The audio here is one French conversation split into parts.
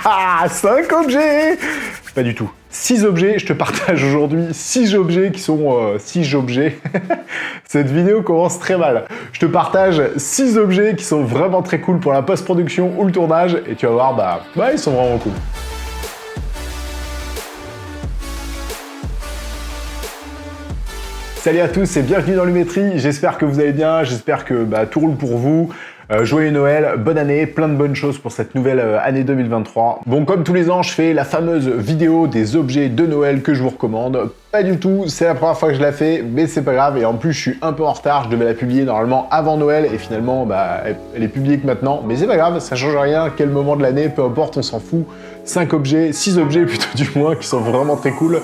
5 objets. Pas du tout. 6 objets, je te partage aujourd'hui 6 objets qui sont... 6 objets. Cette vidéo commence très mal. Je te partage 6 objets qui sont vraiment très cool pour la post-production ou le tournage, et tu vas voir, bah ils sont vraiment cool. Salut à tous et bienvenue dans Lumétrie, j'espère que vous allez bien, j'espère que tout roule pour vous. Joyeux Noël, bonne année, plein de bonnes choses pour cette nouvelle année 2023. Bon, comme tous les ans, je fais la fameuse vidéo des objets de Noël que je vous recommande. Pas du tout, c'est la première fois que je la fais, mais c'est pas grave. Et en plus, je suis un peu en retard, je devais la publier normalement avant Noël, et finalement, elle est publiée que maintenant. Mais c'est pas grave, ça change rien, quel moment de l'année, peu importe, on s'en fout. 5 objets, 6 objets plutôt du moins, qui sont vraiment très cool.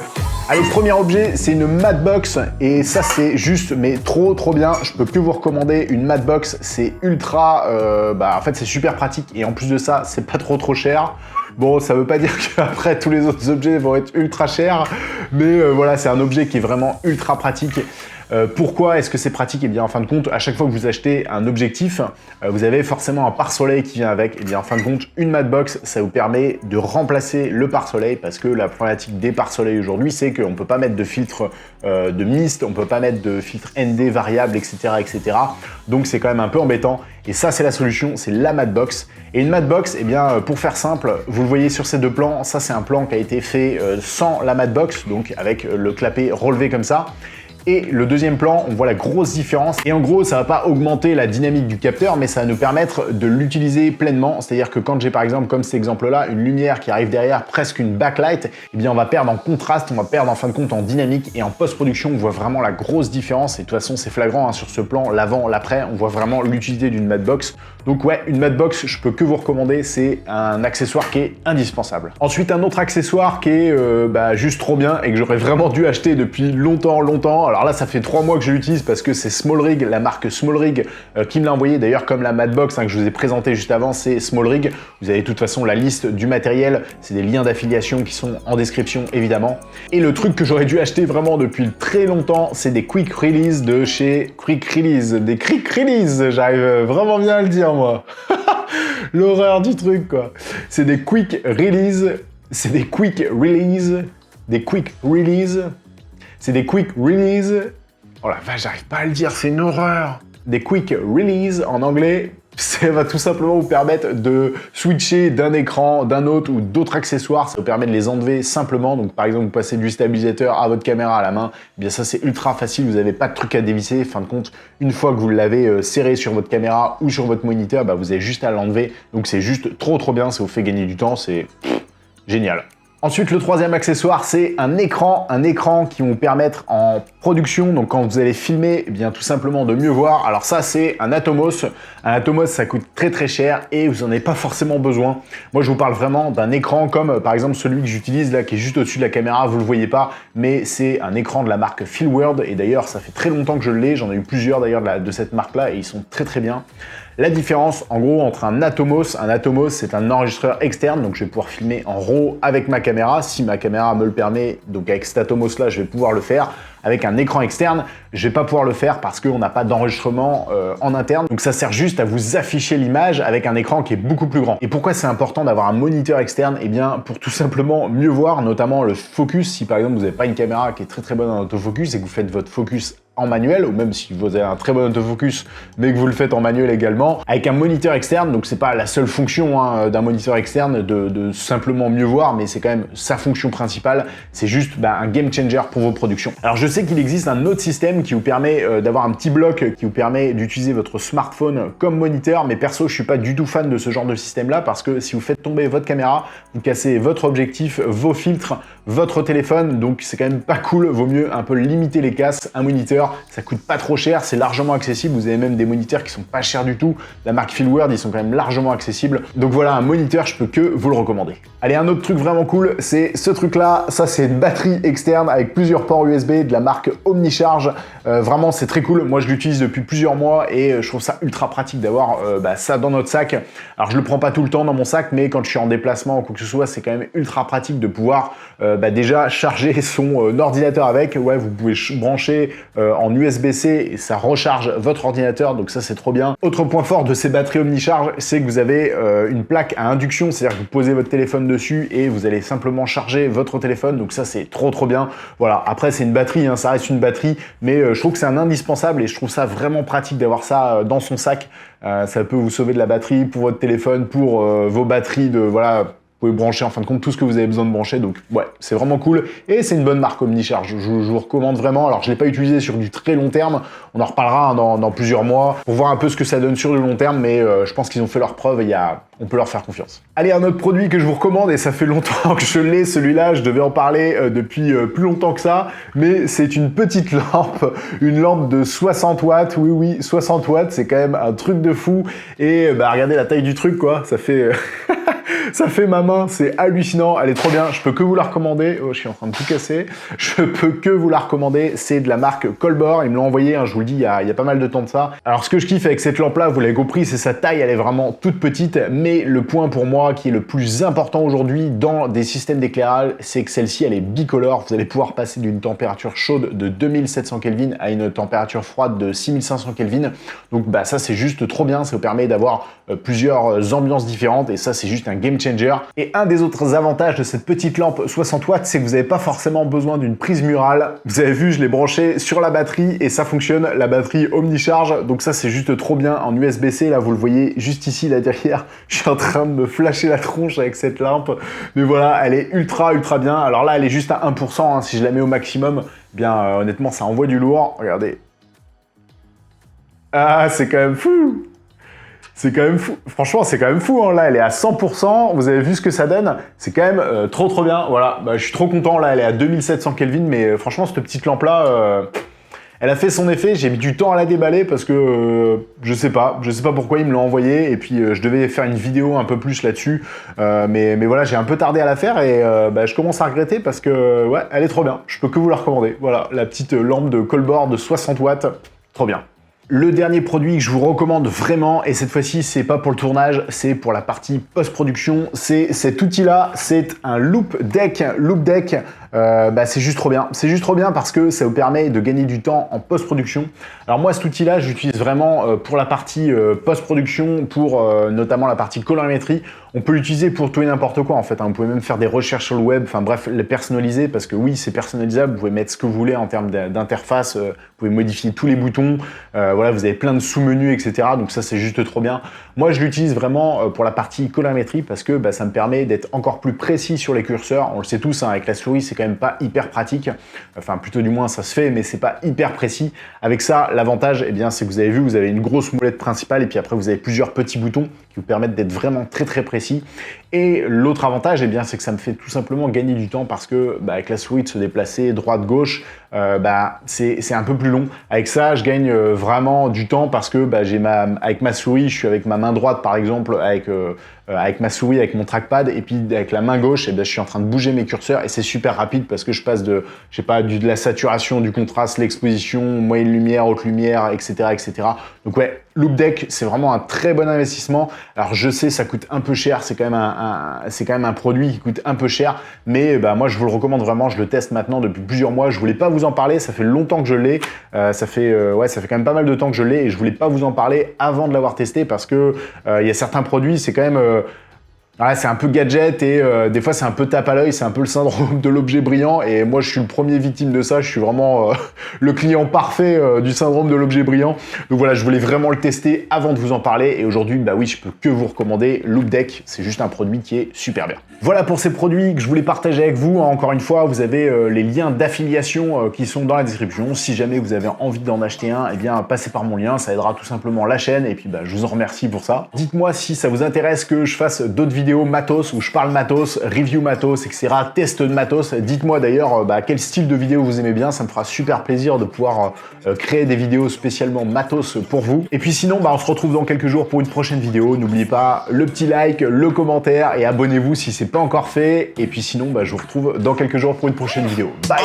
Allez, premier objet, c'est une Matbox, et ça c'est juste, mais trop bien. Je peux que vous recommander une Matbox, c'est ultra, en fait c'est super pratique, et en plus de ça, c'est pas trop cher. Bon, ça veut pas dire qu'après tous les autres objets vont être ultra chers, mais voilà, c'est un objet qui est vraiment ultra pratique. Pourquoi est-ce que c'est pratique? Eh bien, en fin de compte, à chaque fois que vous achetez un objectif, vous avez forcément un pare-soleil qui vient avec. Eh bien, en fin de compte, une Matbox, ça vous permet de remplacer le pare-soleil, parce que la problématique des pare-soleils aujourd'hui, c'est qu'on ne peut pas mettre de filtre de mist, on ne peut pas mettre de filtre ND variable, etc., etc. Donc, c'est quand même un peu embêtant. Et ça, c'est la solution, c'est la Matbox. Et une Matbox, eh bien, pour faire simple, vous le voyez sur ces deux plans, ça, c'est un plan qui a été fait sans la Matbox, donc avec le clapet relevé comme ça. Et le deuxième plan, on voit la grosse différence. Et en gros, ça va pas augmenter la dynamique du capteur, mais ça va nous permettre de l'utiliser pleinement. C'est-à-dire que quand j'ai par exemple, comme cet exemple-là, une lumière qui arrive derrière, presque une backlight, eh bien on va perdre en contraste, on va perdre en fin de compte en dynamique. Et en post-production, on voit vraiment la grosse différence. Et de toute façon, c'est flagrant sur ce plan, l'avant, l'après, on voit vraiment l'utilité d'une Matbox. Donc ouais, une Matbox, je peux que vous recommander, c'est un accessoire qui est indispensable. Ensuite, un autre accessoire qui est juste trop bien et que j'aurais vraiment dû acheter depuis longtemps. Alors là, ça fait 3 mois que je l'utilise parce que c'est SmallRig, la marque SmallRig qui me l'a envoyé. D'ailleurs, comme la Matbox que je vous ai présenté juste avant, c'est SmallRig. Vous avez de toute façon la liste du matériel. C'est des liens d'affiliation qui sont en description, évidemment. Et le truc que j'aurais dû acheter vraiment depuis très longtemps, c'est des Quick Release de chez Quick Release. Des Quick Release, j'arrive vraiment bien à le dire, moi. L'horreur du truc, quoi. C'est des Quick Release. C'est des Quick Release. Des Quick Release. C'est des Quick Release. Oh la vache, j'arrive pas à le dire, c'est une horreur. Des Quick Release en anglais, ça va tout simplement vous permettre de switcher d'un écran, d'un autre ou d'autres accessoires. Ça vous permet de les enlever simplement. Donc par exemple, vous passez du stabilisateur à votre caméra à la main. Eh bien ça, c'est ultra facile. Vous n'avez pas de truc à dévisser. Fin de compte, une fois que vous l'avez serré sur votre caméra ou sur votre moniteur, vous avez juste à l'enlever. Donc c'est juste trop bien. Ça vous fait gagner du temps. C'est génial. Ensuite, le troisième accessoire, c'est un écran qui va vous permettre en production, donc quand vous allez filmer, eh bien tout simplement de mieux voir. Alors ça, c'est un Atomos. Un Atomos, ça coûte très cher et vous n'en avez pas forcément besoin. Moi, je vous parle vraiment d'un écran comme par exemple celui que j'utilise là, qui est juste au-dessus de la caméra, vous le voyez pas, mais c'est un écran de la marque Feelworld et d'ailleurs, ça fait très longtemps que je l'ai. J'en ai eu plusieurs d'ailleurs de cette marque-là et ils sont très bien. La différence, en gros, entre un Atomos, c'est un enregistreur externe, donc je vais pouvoir filmer en RAW avec ma caméra, si ma caméra me le permet, donc avec cet Atomos-là, je vais pouvoir le faire. Avec un écran externe, je vais pas pouvoir le faire parce qu'on n'a pas d'enregistrement en interne. Donc ça sert juste à vous afficher l'image avec un écran qui est beaucoup plus grand. Et pourquoi c'est important d'avoir un moniteur externe? Eh bien, pour tout simplement mieux voir, notamment le focus. Si par exemple, vous n'avez pas une caméra qui est très bonne en autofocus et que vous faites votre focus en manuel, ou même si vous avez un très bon autofocus, mais que vous le faites en manuel également, avec un moniteur externe, donc c'est pas la seule fonction d'un moniteur externe de simplement mieux voir, mais c'est quand même sa fonction principale, c'est juste un game changer pour vos productions. Alors je sais qu'il existe un autre système qui vous permet d'avoir un petit bloc qui vous permet d'utiliser votre smartphone comme moniteur, mais perso je suis pas du tout fan de ce genre de système là, parce que si vous faites tomber votre caméra, vous cassez votre objectif, vos filtres, votre téléphone, donc c'est quand même pas cool, vaut mieux un peu limiter les casses. Un moniteur, ça coûte pas trop cher, c'est largement accessible, vous avez même des moniteurs qui sont pas chers du tout, la marque Feelworld, ils sont quand même largement accessibles, donc voilà, un moniteur, je peux que vous le recommander. Allez, un autre truc vraiment cool, c'est ce truc là, ça c'est une batterie externe avec plusieurs ports USB de la marque Omnicharge, vraiment c'est très cool, moi je l'utilise depuis plusieurs mois et je trouve ça ultra pratique d'avoir ça dans notre sac. Alors je le prends pas tout le temps dans mon sac, mais quand je suis en déplacement ou quoi que ce soit, c'est quand même ultra pratique de pouvoir déjà charger son ordinateur avec. Ouais, vous pouvez brancher en USB-C et ça recharge votre ordinateur, donc ça c'est trop bien. Autre point fort de ces batteries Omnicharge, c'est que vous avez une plaque à induction, c'est-à-dire que vous posez votre téléphone dessus et vous allez simplement charger votre téléphone, donc ça c'est trop bien. Voilà, après c'est une batterie, hein, ça reste une batterie, mais je trouve que c'est un indispensable et je trouve ça vraiment pratique d'avoir ça dans son sac. Ça peut vous sauver de la batterie pour votre téléphone, pour vos batteries de voilà. Vous pouvez brancher en fin de compte tout ce que vous avez besoin de brancher, donc ouais, c'est vraiment cool. Et c'est une bonne marque Omnicharge, je vous recommande vraiment. Alors je ne l'ai pas utilisé sur du très long terme, on en reparlera hein, dans plusieurs mois pour voir un peu ce que ça donne sur le long terme, mais je pense qu'ils ont fait leur preuve et on peut leur faire confiance. Allez, un autre produit que je vous recommande, et ça fait longtemps que je l'ai, celui-là, je devais en parler depuis plus longtemps que ça, mais c'est une petite lampe, une lampe de 60 watts, oui, 60 watts, c'est quand même un truc de fou, et bah regardez la taille du truc, quoi, ça fait... Ça fait ma main, c'est hallucinant, elle est trop bien, je peux que vous la recommander. Oh, je suis en train de tout casser. Je peux que vous la recommander, c'est de la marque Colbor, ils me l'ont envoyé, hein, je vous le dis, il y a pas mal de temps de ça. Alors ce que je kiffe avec cette lampe-là, vous l'avez compris, c'est sa taille, elle est vraiment toute petite, mais le point pour moi qui est le plus important aujourd'hui dans des systèmes d'éclairage, c'est que celle-ci, elle est bicolore, vous allez pouvoir passer d'une température chaude de 2700 Kelvin à une température froide de 6500 Kelvin. Donc bah ça c'est juste trop bien, ça vous permet d'avoir plusieurs ambiances différentes et ça c'est juste un game changer. Et un des autres avantages de cette petite lampe 60 watts, c'est que vous n'avez pas forcément besoin d'une prise murale. Vous avez vu, je l'ai branché sur la batterie et ça fonctionne, la batterie Omnicharge. Donc ça, c'est juste trop bien en USB-C. Là, vous le voyez juste ici, là derrière. Je suis en train de me flasher la tronche avec cette lampe. Mais voilà, elle est ultra bien. Alors là, elle est juste à 1%. Hein. Si je la mets au maximum, bien honnêtement, ça envoie du lourd. Regardez. Ah, c'est quand même fou. C'est quand même fou. Franchement, c'est quand même fou. Hein. Là, elle est à 100%. Vous avez vu ce que ça donne. C'est quand même trop bien. Voilà, bah, je suis trop content. Là, elle est à 2700 Kelvin. Mais franchement, cette petite lampe-là, elle a fait son effet. J'ai mis du temps à la déballer parce que je sais pas pourquoi ils me l'ont envoyé. Et puis, je devais faire une vidéo un peu plus là-dessus. Mais voilà, j'ai un peu tardé à la faire et bah, je commence à regretter parce que ouais, elle est trop bien. Je peux que vous la recommander. Voilà, la petite lampe de Colbor de 60 watts. Trop bien. Le dernier produit que je vous recommande vraiment, et cette fois-ci, c'est pas pour le tournage, c'est pour la partie post-production, c'est cet outil-là, c'est un Loop Deck. Loop Deck, bah, c'est juste trop bien. C'est juste trop bien parce que ça vous permet de gagner du temps en post-production. Alors moi, cet outil-là, j'utilise vraiment pour la partie post-production, pour notamment la partie colorimétrie. On peut l'utiliser pour tout et n'importe quoi en fait. Hein. Vous pouvez même faire des recherches sur le web, enfin bref, les personnaliser parce que oui, c'est personnalisable. Vous pouvez mettre ce que vous voulez en termes d'interface. Vous pouvez modifier tous les boutons. Voilà, vous avez plein de sous-menus, etc. Donc ça, c'est juste trop bien. Moi, je l'utilise vraiment pour la partie colorimétrie parce que bah, ça me permet d'être encore plus précis sur les curseurs. On le sait tous, hein, avec la souris, c'est quand même pas hyper pratique. Enfin, plutôt du moins, ça se fait, mais c'est pas hyper précis. Avec ça, l'avantage, eh bien, c'est que vous avez vu, vous avez une grosse molette principale et puis après, vous avez plusieurs petits boutons qui vous permettent d'être vraiment très précis. Et l'autre avantage, eh bien, c'est que ça me fait tout simplement gagner du temps parce que bah, avec la souris de se déplacer droite-gauche, bah, c'est un peu plus long. Avec ça, je gagne vraiment du temps parce que bah, avec ma souris, je suis avec ma main droite par exemple, avec ma souris, avec mon trackpad, et puis avec la main gauche, eh bien, je suis en train de bouger mes curseurs et c'est super rapide parce que je passe de, je sais pas, de la saturation, du contraste, l'exposition, moyenne lumière, haute lumière, etc., etc. Donc ouais, Loop Deck, c'est vraiment un très bon investissement. Alors je sais, ça coûte un peu cher, c'est quand même un produit qui coûte un peu cher, mais bah, moi je vous le recommande vraiment, je le teste maintenant depuis plusieurs mois. Je voulais pas vous en parler, ça fait longtemps que je l'ai, ça fait quand même pas mal de temps que je l'ai et je voulais pas vous en parler avant de l'avoir testé parce que il y a certains produits, c'est quand même ouais, c'est un peu gadget et des fois c'est un peu tape à l'œil, c'est un peu le syndrome de l'objet brillant et moi je suis le premier victime de ça, je suis vraiment le client parfait du syndrome de l'objet brillant. Donc voilà, je voulais vraiment le tester avant de vous en parler et aujourd'hui, bah oui, je peux que vous recommander Loop Deck, c'est juste un produit qui est super bien. Voilà pour ces produits que je voulais partager avec vous. Encore une fois, vous avez les liens d'affiliation qui sont dans la description. Si jamais vous avez envie d'en acheter un, eh bien passez par mon lien, ça aidera tout simplement la chaîne et puis bah, je vous en remercie pour ça. Dites-moi si ça vous intéresse que je fasse d'autres vidéos matos où je parle matos, review matos, etc., test de matos. Dites-moi d'ailleurs quel style de vidéo vous aimez bien, ça me fera super plaisir de pouvoir créer des vidéos spécialement matos pour vous. Et puis sinon, on se retrouve dans quelques jours pour une prochaine vidéo. N'oubliez pas le petit like, le commentaire et abonnez-vous si c'est pas encore fait. Et puis sinon, je vous retrouve dans quelques jours pour une prochaine vidéo. Bye.